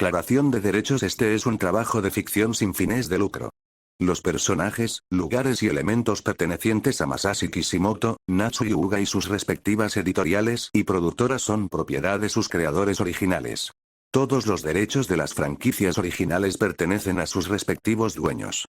Aclaración de derechos. Este es un trabajo de ficción sin fines de lucro. Los personajes, lugares y elementos pertenecientes a Masashi Kishimoto, Natsu Hyuga y sus respectivas editoriales y productoras son propiedad de sus creadores originales. Todos los derechos de las franquicias originales pertenecen a sus respectivos dueños.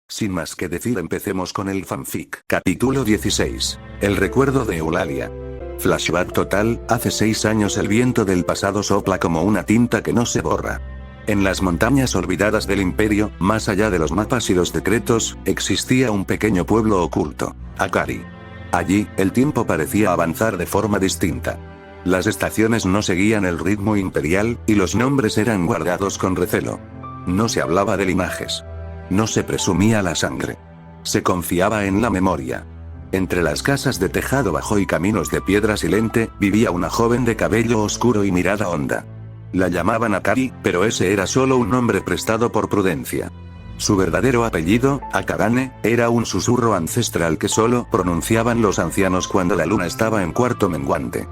Sin más que decir, empecemos con el fanfic. Capítulo 16. El recuerdo de Eulalia. Flashback total. Hace 6 años el viento del pasado sopla como una tinta que no se borra. En las montañas olvidadas del imperio, más allá de los mapas y los decretos, existía un pequeño pueblo oculto, Akari. Allí, el tiempo parecía avanzar de forma distinta. Las estaciones no seguían el ritmo imperial, y los nombres eran guardados con recelo. No se hablaba de linajes. No se presumía la sangre. Se confiaba en la memoria. Entre las casas de tejado bajo y caminos de piedra silente, vivía una joven de cabello oscuro y mirada honda. La llamaban Akari, pero ese era solo un nombre prestado por prudencia. Su verdadero apellido, Akagane, era un susurro ancestral que solo pronunciaban los ancianos cuando la luna estaba en cuarto menguante.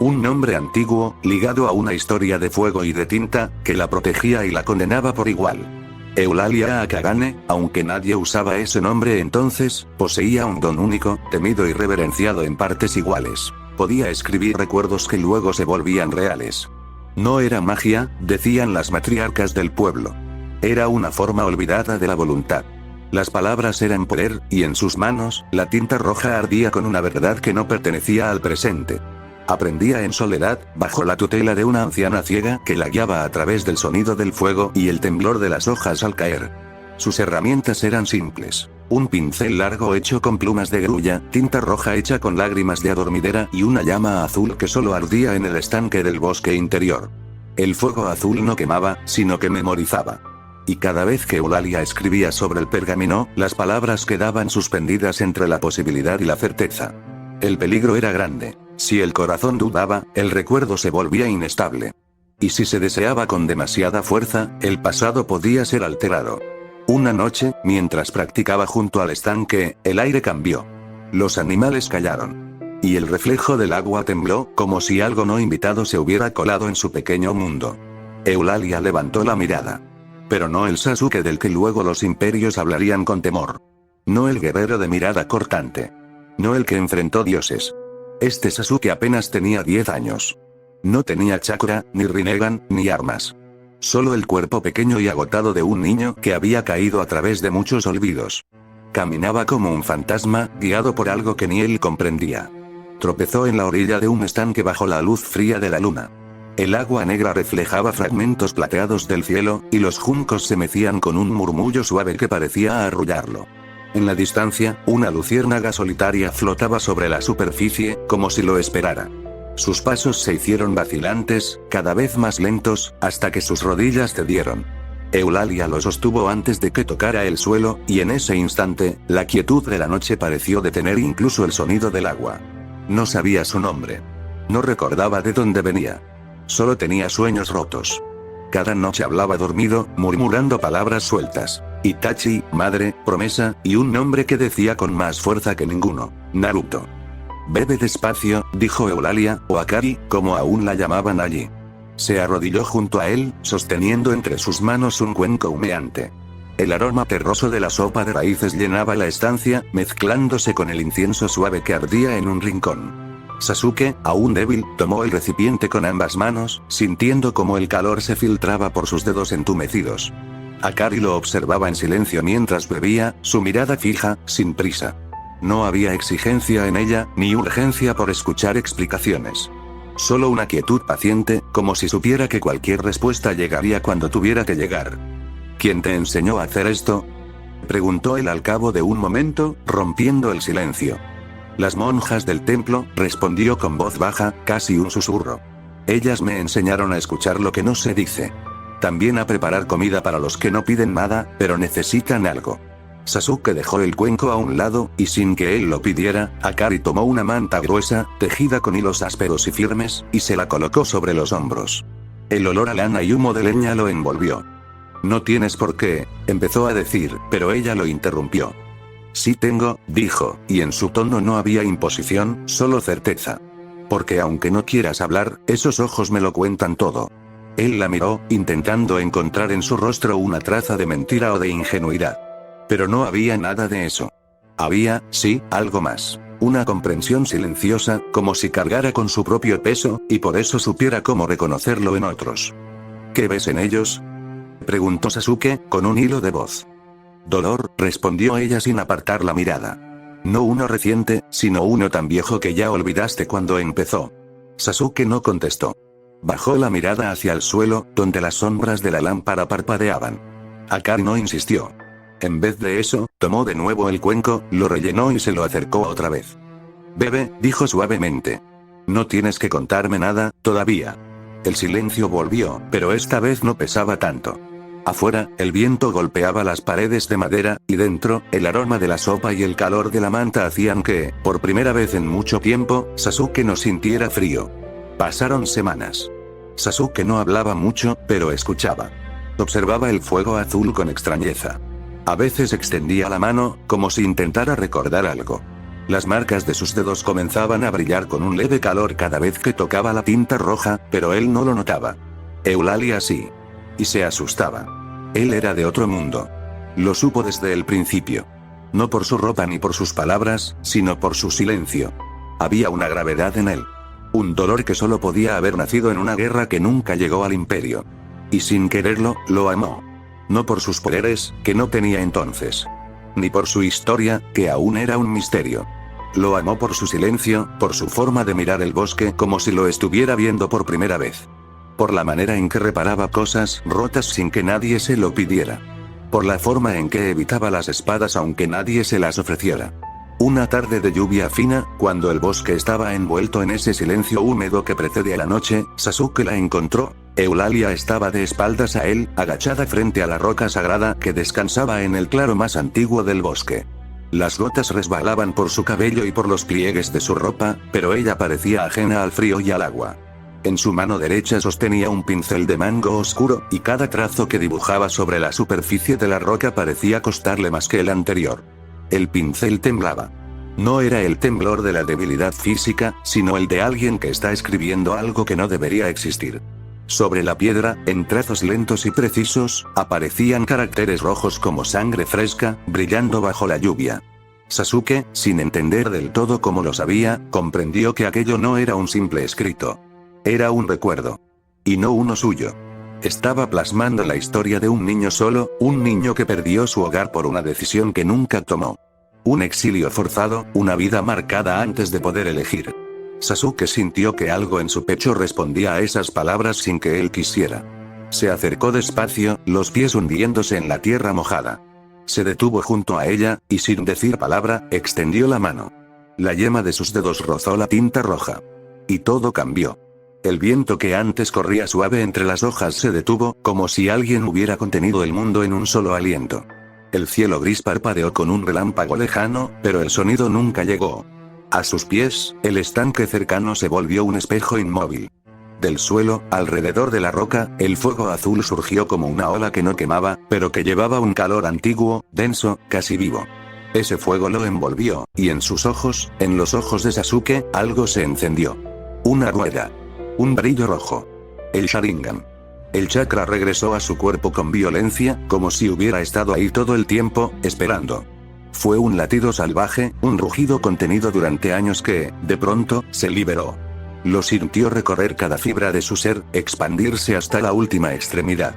Un nombre antiguo, ligado a una historia de fuego y de tinta, que la protegía y la condenaba por igual. Eulalia Akagane, aunque nadie usaba ese nombre entonces, poseía un don único, temido y reverenciado en partes iguales. Podía escribir recuerdos que luego se volvían reales. No era magia, decían las matriarcas del pueblo. Era una forma olvidada de la voluntad. Las palabras eran poder, y en sus manos, la tinta roja ardía con una verdad que no pertenecía al presente. Aprendía en soledad, bajo la tutela de una anciana ciega que la guiaba a través del sonido del fuego y el temblor de las hojas al caer. Sus herramientas eran simples. Un pincel largo hecho con plumas de grulla, tinta roja hecha con lágrimas de adormidera y una llama azul que solo ardía en el estanque del bosque interior. El fuego azul no quemaba, sino que memorizaba. Y cada vez que Eulalia escribía sobre el pergamino, las palabras quedaban suspendidas entre la posibilidad y la certeza. El peligro era grande. Si el corazón dudaba, el recuerdo se volvía inestable. Y si se deseaba con demasiada fuerza, el pasado podía ser alterado. Una noche, mientras practicaba junto al estanque, el aire cambió. Los animales callaron. Y el reflejo del agua tembló, como si algo no invitado se hubiera colado en su pequeño mundo. Eulalia levantó la mirada. Pero no el Sasuke del que luego los imperios hablarían con temor. No el guerrero de mirada cortante. No el que enfrentó dioses. Este Sasuke apenas tenía 10 años. No tenía chakra, ni Rinnegan, ni armas. Solo el cuerpo pequeño y agotado de un niño que había caído a través de muchos olvidos. Caminaba como un fantasma, guiado por algo que ni él comprendía. Tropezó en la orilla de un estanque bajo la luz fría de la luna. El agua negra reflejaba fragmentos plateados del cielo, y los juncos se mecían con un murmullo suave que parecía arrullarlo. En la distancia, una luciérnaga solitaria flotaba sobre la superficie, como si lo esperara. Sus pasos se hicieron vacilantes, cada vez más lentos, hasta que sus rodillas cedieron. Eulalia lo sostuvo antes de que tocara el suelo, y en ese instante, la quietud de la noche pareció detener incluso el sonido del agua. No sabía su nombre. No recordaba de dónde venía. Solo tenía sueños rotos. Cada noche hablaba dormido, murmurando palabras sueltas. Itachi, madre, promesa, y un nombre que decía con más fuerza que ninguno: Naruto. Bebe despacio, dijo Eulalia, o Akari, como aún la llamaban allí. Se arrodilló junto a él, sosteniendo entre sus manos un cuenco humeante. El aroma terroso de la sopa de raíces llenaba la estancia, mezclándose con el incienso suave que ardía en un rincón. Sasuke, aún débil, tomó el recipiente con ambas manos, sintiendo cómo el calor se filtraba por sus dedos entumecidos. Akari lo observaba en silencio mientras bebía, su mirada fija, sin prisa. No había exigencia en ella, ni urgencia por escuchar explicaciones. Solo una quietud paciente, como si supiera que cualquier respuesta llegaría cuando tuviera que llegar. ¿Quién te enseñó a hacer esto?, preguntó él al cabo de un momento, rompiendo el silencio. Las monjas del templo, respondió con voz baja, casi un susurro. Ellas me enseñaron a escuchar lo que no se dice. También a preparar comida para los que no piden nada, pero necesitan algo. Sasuke dejó el cuenco a un lado, y sin que él lo pidiera, Akari tomó una manta gruesa, tejida con hilos ásperos y firmes, y se la colocó sobre los hombros. El olor a lana y humo de leña lo envolvió. No tienes por qué, empezó a decir, pero ella lo interrumpió. Sí tengo, dijo, y en su tono no había imposición, solo certeza. Porque aunque no quieras hablar, esos ojos me lo cuentan todo. Él la miró, intentando encontrar en su rostro una traza de mentira o de ingenuidad. Pero no había nada de eso. Había, sí, algo más. Una comprensión silenciosa, como si cargara con su propio peso, y por eso supiera cómo reconocerlo en otros. ¿Qué ves en ellos?, preguntó Sasuke, con un hilo de voz. Dolor, respondió ella sin apartar la mirada. No uno reciente, sino uno tan viejo que ya olvidaste cuando empezó. Sasuke no contestó. Bajó la mirada hacia el suelo, donde las sombras de la lámpara parpadeaban. Akari no insistió. En vez de eso, tomó de nuevo el cuenco, lo rellenó y se lo acercó otra vez. Bebe, dijo suavemente. No tienes que contarme nada, todavía. El silencio volvió, pero esta vez no pesaba tanto. Afuera, el viento golpeaba las paredes de madera, y dentro, el aroma de la sopa y el calor de la manta hacían que, por primera vez en mucho tiempo, Sasuke no sintiera frío. Pasaron semanas. Sasuke no hablaba mucho, pero escuchaba. Observaba el fuego azul con extrañeza. A veces extendía la mano, como si intentara recordar algo. Las marcas de sus dedos comenzaban a brillar con un leve calor cada vez que tocaba la tinta roja, pero él no lo notaba. Eulalia sí. Y se asustaba. Él era de otro mundo. Lo supo desde el principio. No por su ropa ni por sus palabras, sino por su silencio. Había una gravedad en él. Un dolor que solo podía haber nacido en una guerra que nunca llegó al imperio. Y sin quererlo, lo amó. No por sus poderes, que no tenía entonces. Ni por su historia, que aún era un misterio. Lo amó por su silencio, por su forma de mirar el bosque como si lo estuviera viendo por primera vez. Por la manera en que reparaba cosas rotas sin que nadie se lo pidiera. Por la forma en que evitaba las espadas aunque nadie se las ofreciera. Una tarde de lluvia fina, cuando el bosque estaba envuelto en ese silencio húmedo que precede a la noche, Sasuke la encontró. Eulalia estaba de espaldas a él, agachada frente a la roca sagrada que descansaba en el claro más antiguo del bosque. Las gotas resbalaban por su cabello y por los pliegues de su ropa, pero ella parecía ajena al frío y al agua. En su mano derecha sostenía un pincel de mango oscuro, y cada trazo que dibujaba sobre la superficie de la roca parecía costarle más que el anterior. El pincel temblaba. No era el temblor de la debilidad física, sino el de alguien que está escribiendo algo que no debería existir. Sobre la piedra, en trazos lentos y precisos, aparecían caracteres rojos como sangre fresca, brillando bajo la lluvia. Sasuke, sin entender del todo cómo lo sabía, comprendió que aquello no era un simple escrito. Era un recuerdo. Y no uno suyo. Estaba plasmando la historia de un niño solo, un niño que perdió su hogar por una decisión que nunca tomó. Un exilio forzado, una vida marcada antes de poder elegir. Sasuke sintió que algo en su pecho respondía a esas palabras sin que él quisiera. Se acercó despacio, los pies hundiéndose en la tierra mojada. Se detuvo junto a ella, y sin decir palabra, extendió la mano. La yema de sus dedos rozó la tinta roja. Y todo cambió. El viento que antes corría suave entre las hojas se detuvo, como si alguien hubiera contenido el mundo en un solo aliento. El cielo gris parpadeó con un relámpago lejano, pero el sonido nunca llegó. A sus pies, el estanque cercano se volvió un espejo inmóvil. Del suelo, alrededor de la roca, el fuego azul surgió como una ola que no quemaba, pero que llevaba un calor antiguo, denso, casi vivo. Ese fuego lo envolvió, y en sus ojos, en los ojos de Sasuke, algo se encendió. Una rueda. Un brillo rojo. El Sharingan. El chakra regresó a su cuerpo con violencia, como si hubiera estado ahí todo el tiempo, esperando. Fue un latido salvaje, un rugido contenido durante años que, de pronto, se liberó. Lo sintió recorrer cada fibra de su ser, expandirse hasta la última extremidad.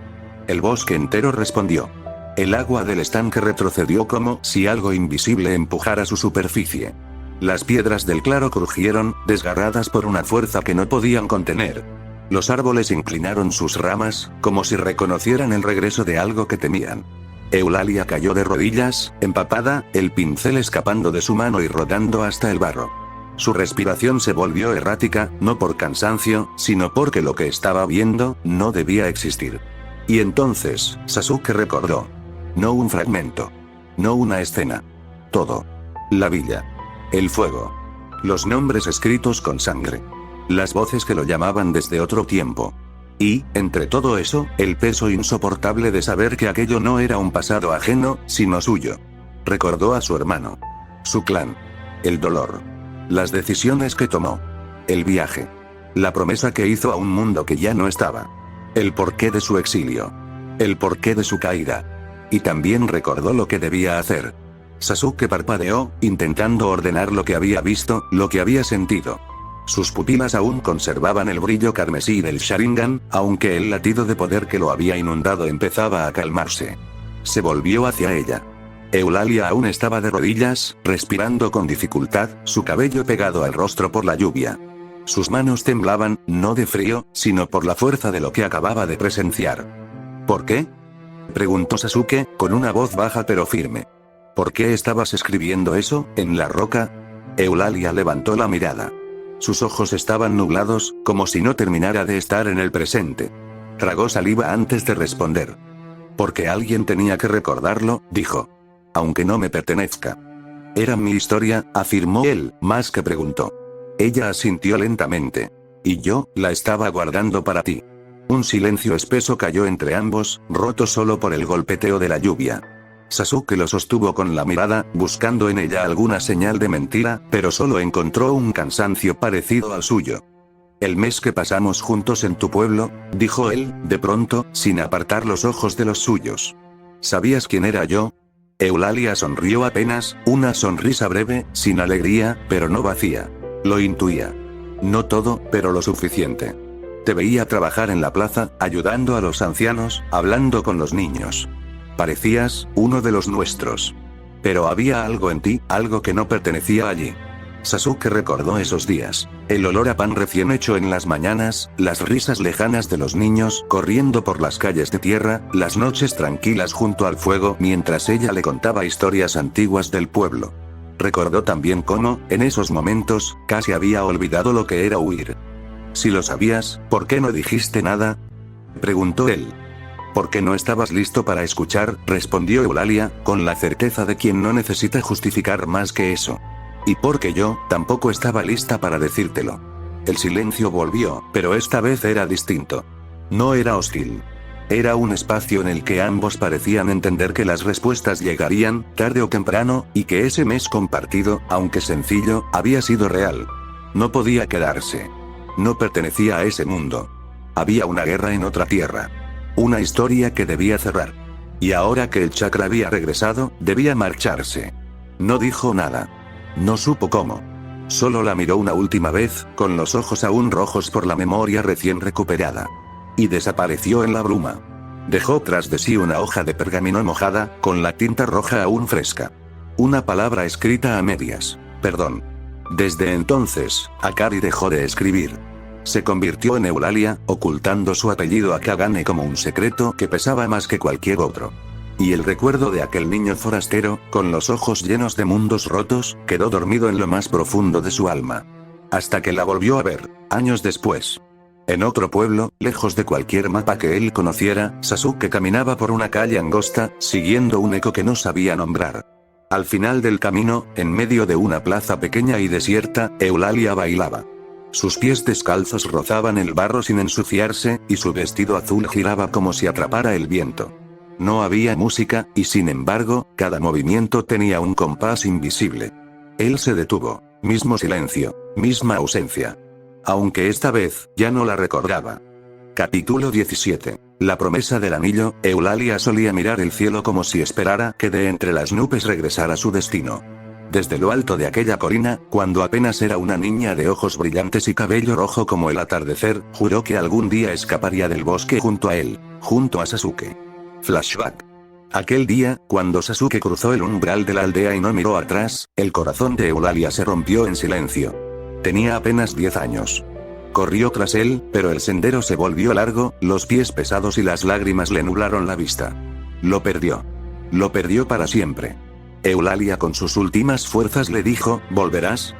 El bosque entero respondió. El agua del estanque retrocedió como si algo invisible empujara su superficie. Las piedras del claro crujieron, desgarradas por una fuerza que no podían contener. Los árboles inclinaron sus ramas, como si reconocieran el regreso de algo que temían. Eulalia cayó de rodillas, empapada, el pincel escapando de su mano y rodando hasta el barro. Su respiración se volvió errática, no por cansancio, sino porque lo que estaba viendo, no debía existir. Y entonces, Sasuke recordó. No un fragmento. No una escena. Todo. La villa. El fuego. Los nombres escritos con sangre. Las voces que lo llamaban desde otro tiempo. Y, entre todo eso, el peso insoportable de saber que aquello no era un pasado ajeno, sino suyo. Recordó a su hermano. Su clan. El dolor. Las decisiones que tomó. El viaje. La promesa que hizo a un mundo que ya no estaba. El porqué de su exilio. El porqué de su caída. Y también recordó lo que debía hacer. Sasuke parpadeó, intentando ordenar lo que había visto, lo que había sentido. Sus pupilas aún conservaban el brillo carmesí del Sharingan, aunque el latido de poder que lo había inundado empezaba a calmarse. Se volvió hacia ella. Eulalia aún estaba de rodillas, respirando con dificultad, su cabello pegado al rostro por la lluvia. Sus manos temblaban, no de frío, sino por la fuerza de lo que acababa de presenciar. ¿Por qué?, preguntó Sasuke, con una voz baja pero firme. ¿Por qué estabas escribiendo eso, en la roca? Eulalia levantó la mirada. Sus ojos estaban nublados, como si no terminara de estar en el presente. Tragó saliva antes de responder. Porque alguien tenía que recordarlo, dijo. Aunque no me pertenezca. Era mi historia, afirmó él, más que preguntó. Ella asintió lentamente. Y yo, la estaba guardando para ti. Un silencio espeso cayó entre ambos, roto solo por el golpeteo de la lluvia. Sasuke lo sostuvo con la mirada, buscando en ella alguna señal de mentira, pero solo encontró un cansancio parecido al suyo. El mes que pasamos juntos en tu pueblo, dijo él, de pronto, sin apartar los ojos de los suyos. ¿Sabías quién era yo? Eulalia sonrió apenas, una sonrisa breve, sin alegría, pero no vacía. Lo intuía. No todo, pero lo suficiente. Te veía trabajar en la plaza, ayudando a los ancianos, hablando con los niños. Parecías uno de los nuestros. Pero había algo en ti, algo que no pertenecía allí. Sasuke recordó esos días. El olor a pan recién hecho en las mañanas, las risas lejanas de los niños corriendo por las calles de tierra, las noches tranquilas junto al fuego mientras ella le contaba historias antiguas del pueblo. Recordó también cómo, en esos momentos, casi había olvidado lo que era huir. Si lo sabías, ¿por qué no dijiste nada?, preguntó él. Porque no estabas listo para escuchar, respondió Eulalia, con la certeza de quien no necesita justificar más que eso. Y porque yo, tampoco estaba lista para decírtelo. El silencio volvió, pero esta vez era distinto. No era hostil. Era un espacio en el que ambos parecían entender que las respuestas llegarían, tarde o temprano, y que ese mes compartido, aunque sencillo, había sido real. No podía quedarse. No pertenecía a ese mundo. Había una guerra en otra tierra. Una historia que debía cerrar. Y ahora que el chakra había regresado, debía marcharse. No dijo nada. No supo cómo. Solo la miró una última vez, con los ojos aún rojos por la memoria recién recuperada. Y desapareció en la bruma. Dejó tras de sí una hoja de pergamino mojada, con la tinta roja aún fresca. Una palabra escrita a medias. Perdón. Desde entonces, Akari dejó de escribir. Se convirtió en Eulalia, ocultando su apellido Akagane como un secreto que pesaba más que cualquier otro. Y el recuerdo de aquel niño forastero, con los ojos llenos de mundos rotos, quedó dormido en lo más profundo de su alma. Hasta que la volvió a ver, años después. En otro pueblo, lejos de cualquier mapa que él conociera, Sasuke caminaba por una calle angosta, siguiendo un eco que no sabía nombrar. Al final del camino, en medio de una plaza pequeña y desierta, Eulalia bailaba. Sus pies descalzos rozaban el barro sin ensuciarse, y su vestido azul giraba como si atrapara el viento. No había música, y sin embargo, cada movimiento tenía un compás invisible. Él se detuvo. Mismo silencio, misma ausencia. Aunque esta vez, ya no la recordaba. Capítulo 17. La promesa del anillo. Eulalia solía mirar el cielo como si esperara que de entre las nubes regresara su destino. Desde lo alto de aquella colina, cuando apenas era una niña de ojos brillantes y cabello rojo como el atardecer, juró que algún día escaparía del bosque junto a él, junto a Sasuke. Flashback. Aquel día, cuando Sasuke cruzó el umbral de la aldea y no miró atrás, el corazón de Eulalia se rompió en silencio. Tenía apenas 10 años. Corrió tras él, pero el sendero se volvió largo, los pies pesados y las lágrimas le nublaron la vista. Lo perdió. Lo perdió para siempre. Eulalia con sus últimas fuerzas le dijo, ¿volverás?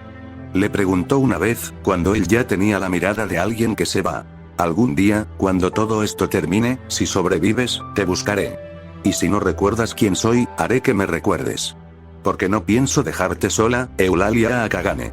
Le preguntó una vez, cuando él ya tenía la mirada de alguien que se va. Algún día, cuando todo esto termine, si sobrevives, te buscaré. Y si no recuerdas quién soy, haré que me recuerdes. Porque no pienso dejarte sola, Eulalia Akagane.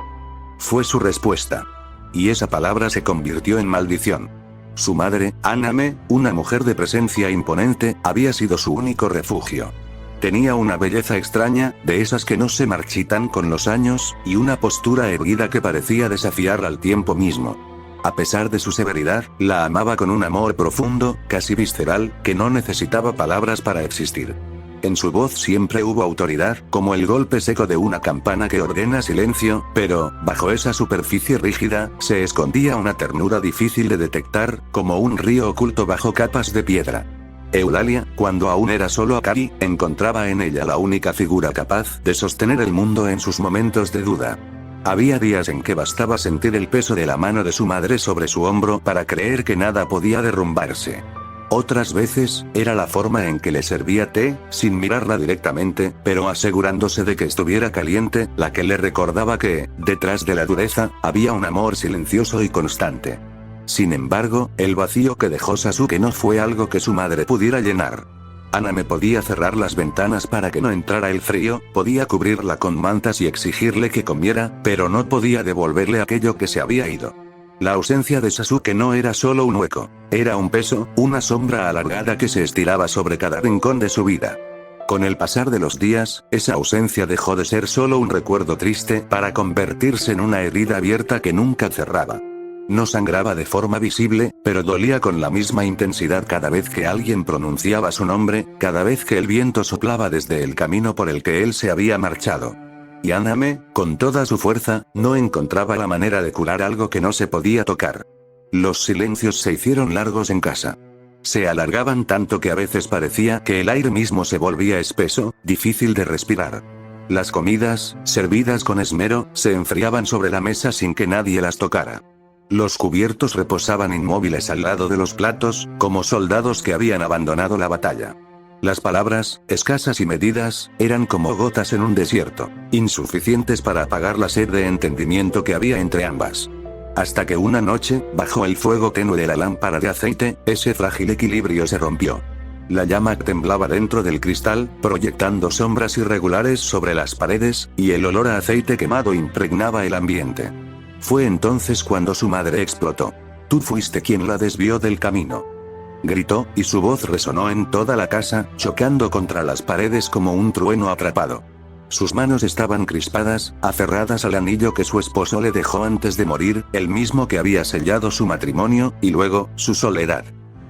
Fue su respuesta. Y esa palabra se convirtió en maldición. Su madre, Aname, una mujer de presencia imponente, había sido su único refugio. Tenía una belleza extraña, de esas que no se marchitan con los años, y una postura erguida que parecía desafiar al tiempo mismo. A pesar de su severidad, la amaba con un amor profundo, casi visceral, que no necesitaba palabras para existir. En su voz siempre hubo autoridad, como el golpe seco de una campana que ordena silencio, pero, bajo esa superficie rígida, se escondía una ternura difícil de detectar, como un río oculto bajo capas de piedra. Eulalia, cuando aún era solo Akari, encontraba en ella la única figura capaz de sostener el mundo en sus momentos de duda. Había días en que bastaba sentir el peso de la mano de su madre sobre su hombro para creer que nada podía derrumbarse. Otras veces, era la forma en que le servía té, sin mirarla directamente, pero asegurándose de que estuviera caliente, la que le recordaba que, detrás de la dureza, había un amor silencioso y constante. Sin embargo, el vacío que dejó Sasuke no fue algo que su madre pudiera llenar. Aname podía cerrar las ventanas para que no entrara el frío, podía cubrirla con mantas y exigirle que comiera, pero no podía devolverle aquello que se había ido. La ausencia de Sasuke no era solo un hueco, era un peso, una sombra alargada que se estiraba sobre cada rincón de su vida. Con el pasar de los días, esa ausencia dejó de ser solo un recuerdo triste para convertirse en una herida abierta que nunca cerraba. No sangraba de forma visible, pero dolía con la misma intensidad cada vez que alguien pronunciaba su nombre, cada vez que el viento soplaba desde el camino por el que él se había marchado. Y Aname, con toda su fuerza, no encontraba la manera de curar algo que no se podía tocar. Los silencios se hicieron largos en casa. Se alargaban tanto que a veces parecía que el aire mismo se volvía espeso, difícil de respirar. Las comidas, servidas con esmero, se enfriaban sobre la mesa sin que nadie las tocara. Los cubiertos reposaban inmóviles al lado de los platos, como soldados que habían abandonado la batalla. Las palabras, escasas y medidas, eran como gotas en un desierto, insuficientes para apagar la sed de entendimiento que había entre ambas. Hasta que una noche, bajo el fuego tenue de la lámpara de aceite, ese frágil equilibrio se rompió. La llama temblaba dentro del cristal, proyectando sombras irregulares sobre las paredes, y el olor a aceite quemado impregnaba el ambiente. Fue entonces cuando su madre explotó. «Tú fuiste quien la desvió del camino», gritó, y su voz resonó en toda la casa, chocando contra las paredes como un trueno atrapado. Sus manos estaban crispadas, aferradas al anillo que su esposo le dejó antes de morir, el mismo que había sellado su matrimonio, y luego, su soledad.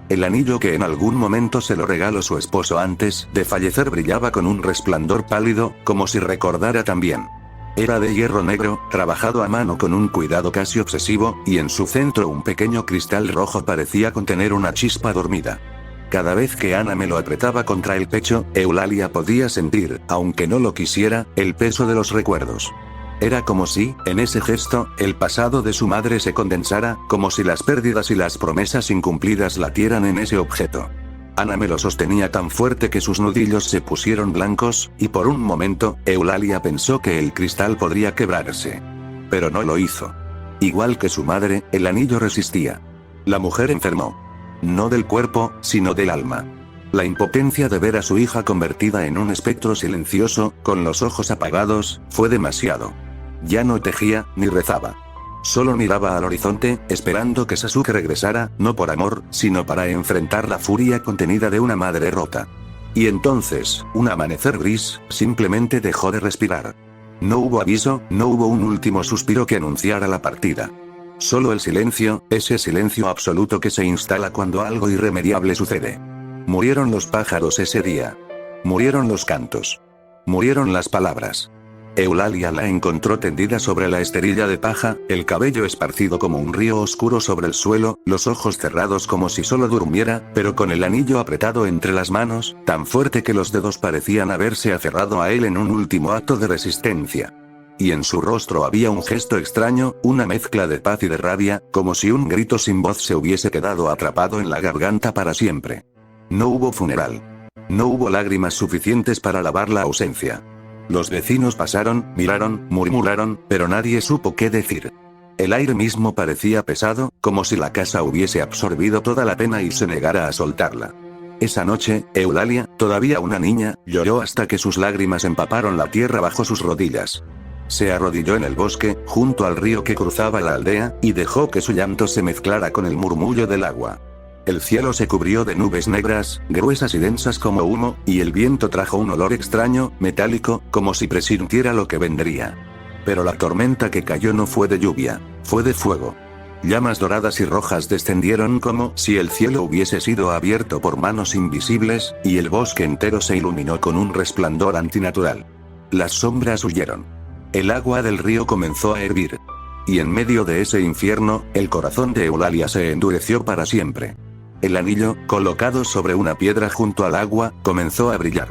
El anillo que en algún momento se lo regaló su esposo antes de fallecer brillaba con un resplandor pálido, como si recordara también. Era de hierro negro, trabajado a mano con un cuidado casi obsesivo, y en su centro un pequeño cristal rojo parecía contener una chispa dormida. Cada vez que Aname lo apretaba contra el pecho, Eulalia podía sentir, aunque no lo quisiera, el peso de los recuerdos. Era como si, en ese gesto, el pasado de su madre se condensara, como si las pérdidas y las promesas incumplidas latieran en ese objeto. Aname lo sostenía tan fuerte que sus nudillos se pusieron blancos, y por un momento, Eulalia pensó que el cristal podría quebrarse. Pero no lo hizo. Igual que su madre, el anillo resistía. La mujer enfermó. No del cuerpo, sino del alma. La impotencia de ver a su hija convertida en un espectro silencioso, con los ojos apagados, fue demasiado. Ya no tejía, ni rezaba. Solo miraba al horizonte, esperando que Sasuke regresara, no por amor, sino para enfrentar la furia contenida de una madre rota. Y entonces, un amanecer gris, simplemente dejó de respirar. No hubo aviso, no hubo un último suspiro que anunciara la partida. Solo el silencio, ese silencio absoluto que se instala cuando algo irremediable sucede. Murieron los pájaros ese día. Murieron los cantos. Murieron las palabras. Eulalia la encontró tendida sobre la esterilla de paja, el cabello esparcido como un río oscuro sobre el suelo, los ojos cerrados como si solo durmiera, pero con el anillo apretado entre las manos, tan fuerte que los dedos parecían haberse aferrado a él en un último acto de resistencia. Y en su rostro había un gesto extraño, una mezcla de paz y de rabia, como si un grito sin voz se hubiese quedado atrapado en la garganta para siempre. No hubo funeral. No hubo lágrimas suficientes para lavar la ausencia. Los vecinos pasaron, miraron, murmuraron, pero nadie supo qué decir. El aire mismo parecía pesado, como si la casa hubiese absorbido toda la pena y se negara a soltarla. Esa noche, Eulalia, todavía una niña, lloró hasta que sus lágrimas empaparon la tierra bajo sus rodillas. Se arrodilló en el bosque, junto al río que cruzaba la aldea, y dejó que su llanto se mezclara con el murmullo del agua. El cielo se cubrió de nubes negras, gruesas y densas como humo, y el viento trajo un olor extraño, metálico, como si presintiera lo que vendría. Pero la tormenta que cayó no fue de lluvia, fue de fuego. Llamas doradas y rojas descendieron como si el cielo hubiese sido abierto por manos invisibles, y el bosque entero se iluminó con un resplandor antinatural. Las sombras huyeron. El agua del río comenzó a hervir. Y en medio de ese infierno, el corazón de Eulalia se endureció para siempre. El anillo, colocado sobre una piedra junto al agua, comenzó a brillar.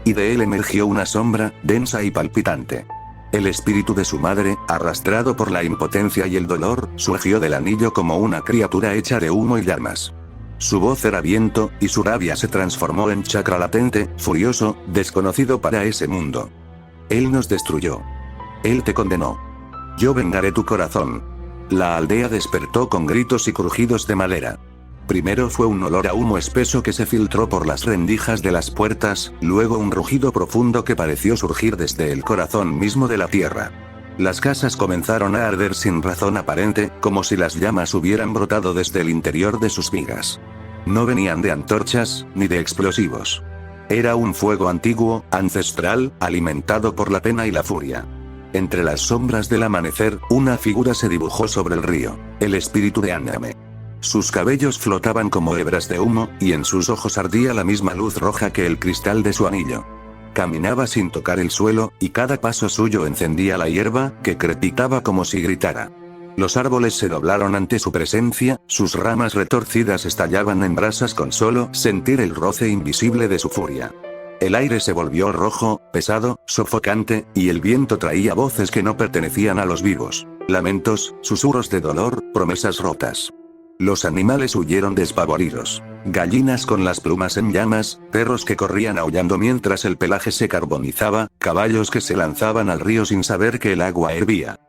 Y de él emergió una sombra, densa y palpitante. El espíritu de su madre, arrastrado por la impotencia y el dolor, surgió del anillo como una criatura hecha de humo y llamas. Su voz era viento, y su rabia se transformó en chakra latente, furioso, desconocido para ese mundo. Él nos destruyó. Él te condenó. Yo vengaré tu corazón. La aldea despertó con gritos y crujidos de madera. Primero fue un olor a humo espeso que se filtró por las rendijas de las puertas, luego un rugido profundo que pareció surgir desde el corazón mismo de la tierra. Las casas comenzaron a arder sin razón aparente, como si las llamas hubieran brotado desde el interior de sus vigas. No venían de antorchas, ni de explosivos. Era un fuego antiguo, ancestral, alimentado por la pena y la furia. Entre las sombras del amanecer, una figura se dibujó sobre el río, el espíritu de Aname. Sus cabellos flotaban como hebras de humo, y en sus ojos ardía la misma luz roja que el cristal de su anillo. Caminaba sin tocar el suelo, y cada paso suyo encendía la hierba, que crepitaba como si gritara. Los árboles se doblaron ante su presencia, sus ramas retorcidas estallaban en brasas con solo sentir el roce invisible de su furia. El aire se volvió rojo, pesado, sofocante, y el viento traía voces que no pertenecían a los vivos. Lamentos, susurros de dolor, promesas rotas. Los animales huyeron despavoridos. Gallinas con las plumas en llamas, perros que corrían aullando mientras el pelaje se carbonizaba, caballos que se lanzaban al río sin saber que el agua hervía.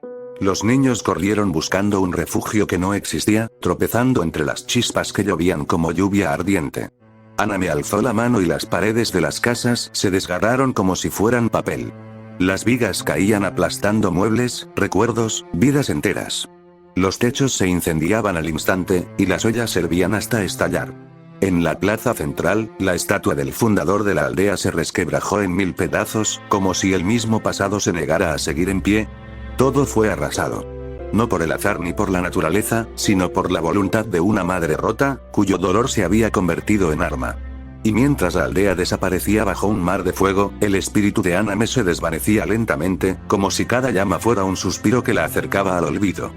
Los niños corrieron buscando un refugio que no existía, tropezando entre las chispas que llovían como lluvia ardiente. Aname alzó la mano y las paredes de las casas se desgarraron como si fueran papel. Las vigas caían aplastando muebles, recuerdos, vidas enteras. Los techos se incendiaban al instante, y las ollas hervían hasta estallar. En la plaza central, la estatua del fundador de la aldea se resquebrajó en 1000 pedazos, como si el mismo pasado se negara a seguir en pie. Todo fue arrasado. No por el azar ni por la naturaleza, sino por la voluntad de una madre rota, cuyo dolor se había convertido en arma. Y mientras la aldea desaparecía bajo un mar de fuego, el espíritu de Aname se desvanecía lentamente, como si cada llama fuera un suspiro que la acercaba al olvido.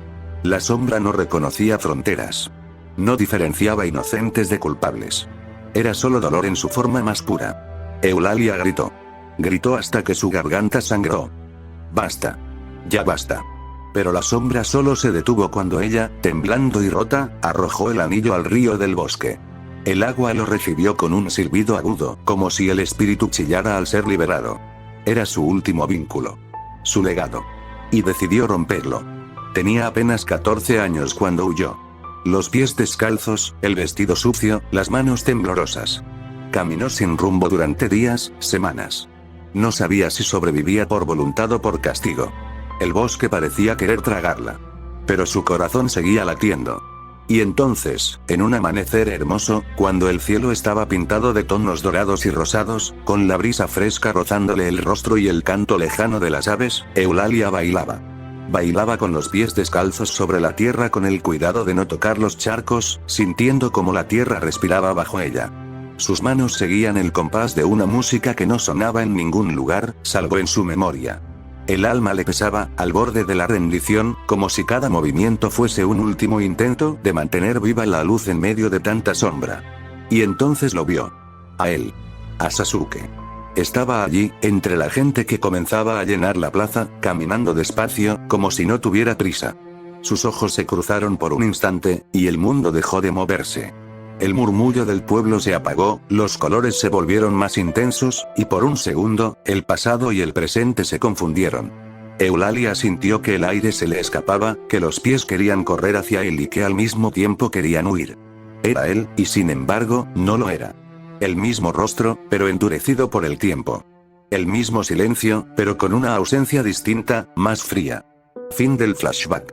La sombra no reconocía fronteras. No diferenciaba inocentes de culpables. Era solo dolor en su forma más pura. Eulalia gritó. Gritó hasta que su garganta sangró. Basta. Ya basta. Pero la sombra solo se detuvo cuando ella, temblando y rota, arrojó el anillo al río del bosque. El agua lo recibió con un silbido agudo, como si el espíritu chillara al ser liberado. Era su último vínculo. Su legado. Y decidió romperlo. Tenía apenas 14 años cuando huyó. Los pies descalzos, el vestido sucio, las manos temblorosas. Caminó sin rumbo durante días, semanas. No sabía si sobrevivía por voluntad o por castigo. El bosque parecía querer tragarla. Pero su corazón seguía latiendo. Y entonces, en un amanecer hermoso, cuando el cielo estaba pintado de tonos dorados y rosados, con la brisa fresca rozándole el rostro y el canto lejano de las aves, Eulalia bailaba. Bailaba con los pies descalzos sobre la tierra con el cuidado de no tocar los charcos, sintiendo como la tierra respiraba bajo ella. Sus manos seguían el compás de una música que no sonaba en ningún lugar, salvo en su memoria. El alma le pesaba, al borde de la rendición, como si cada movimiento fuese un último intento de mantener viva la luz en medio de tanta sombra. Y entonces lo vio. A él. A Sasuke. Estaba allí, entre la gente que comenzaba a llenar la plaza, caminando despacio, como si no tuviera prisa. Sus ojos se cruzaron por un instante, y el mundo dejó de moverse. El murmullo del pueblo se apagó, los colores se volvieron más intensos, y por un segundo, el pasado y el presente se confundieron. Eulalia sintió que el aire se le escapaba, que los pies querían correr hacia él y que al mismo tiempo querían huir. Era él, y sin embargo, no lo era. El mismo rostro, pero endurecido por el tiempo. El mismo silencio, pero con una ausencia distinta, más fría. Fin del flashback.